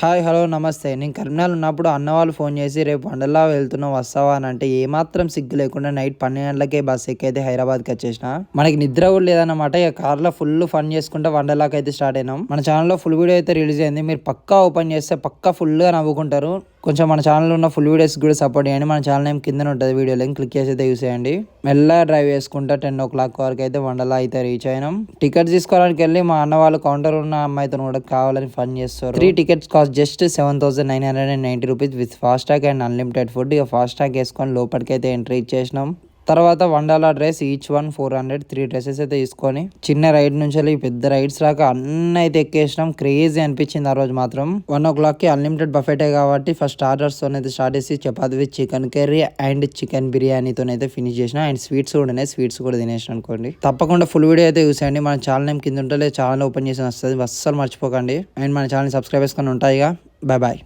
Hi hello నమస్తే. నేను కరీంనగర్ ఉన్నప్పుడు అన్న వాళ్ళు ఫోన్ చేసి రేపు వండర్లా వెళ్తున్నాం వస్తావా అని అంటే ఏమాత్రం సిగ్గు లేకుండా నైట్ 12 గంటలకే బస్ ఎక్కైతే హైదరాబాద్కి వచ్చేసిన. మనకి నిద్ర కూడా లేదన్నమాట. ఇక కార్లో ఫుల్ ఫన్ చేసుకుంటే వండర్లాకి అయితే స్టార్ట్ అయినాం. మన ఛానల్లో ఫుల్ వీడియో అయితే రిలీజ్ అయింది. మీరు పక్కా ఓపెన్ చేస్తే పక్కా ఫుల్గా నవ్వుకుంటారు. కొంచెం మన ఛానల్లో ఉన్న ఫుల్ వీడియోస్ కూడా సపోర్ట్ చేయండి. మన ఛానల్ నేమ్ కింద ఉంటుంది, వీడియో లింక్ క్లిక్ చేసి అయితే యూస్ చేయండి. మెల్లగా డ్రైవ్ చేసుకుంటా 10 o'clock వరకు అయితే వండర్లా అయితే రీచ్ అయినాం. టికెట్స్ తీసుకోవడానికి వెళ్ళి మా అన్న వాళ్ళు కౌంటర్ ఉన్న అమ్మాయితో కూడా కావాలని ఫన్ చేస్తారు. 3 tickets cost just 7,990 rupees with fast tag and unlimited food. ఇక ఫాస్ట్ ట్యాగ్ వేసుకొని లోపలికి అయితే ఎంట్రీ ఇచ్చేసినాం. తర్వాత Wonderla dress each one 400, 3 dresses అయితే తీసుకొని చిన్న రైడ్ నుంచి వెళ్ళి పెద్ద రైడ్స్ రాక అన్నీ అయితే ఎక్కేసినాం. క్రేజీ అనిపించింది ఆ రోజు మాత్రం. 1 o'clock అన్లిమిటెడ్ బఫెటే కాబట్టి ఫస్ట్ ఆర్డర్స్తో అయితే స్టార్ట్ చేసి chapati with chicken curry and chicken బిర్యానీతో అయితే ఫినిష్ చేసిన. అండ్ స్వీట్స్ కూడా ఉన్నాయి, స్వీట్స్ కూడా తినేసిన అనుకోండి. తప్పకుండా ఫుల్ వీడియో అయితే చూసేయండి. మన ఛానల్ నేమ్ కింద ఉంటే ఛానల్ ఓపెన్ చేసి వస్తుంది, అస్సలు మర్చిపోకండి. అండ్ మన ఛానల్ సబ్స్క్రైబ్ చేసుకొని ఉంటాయిగా. Bye bye.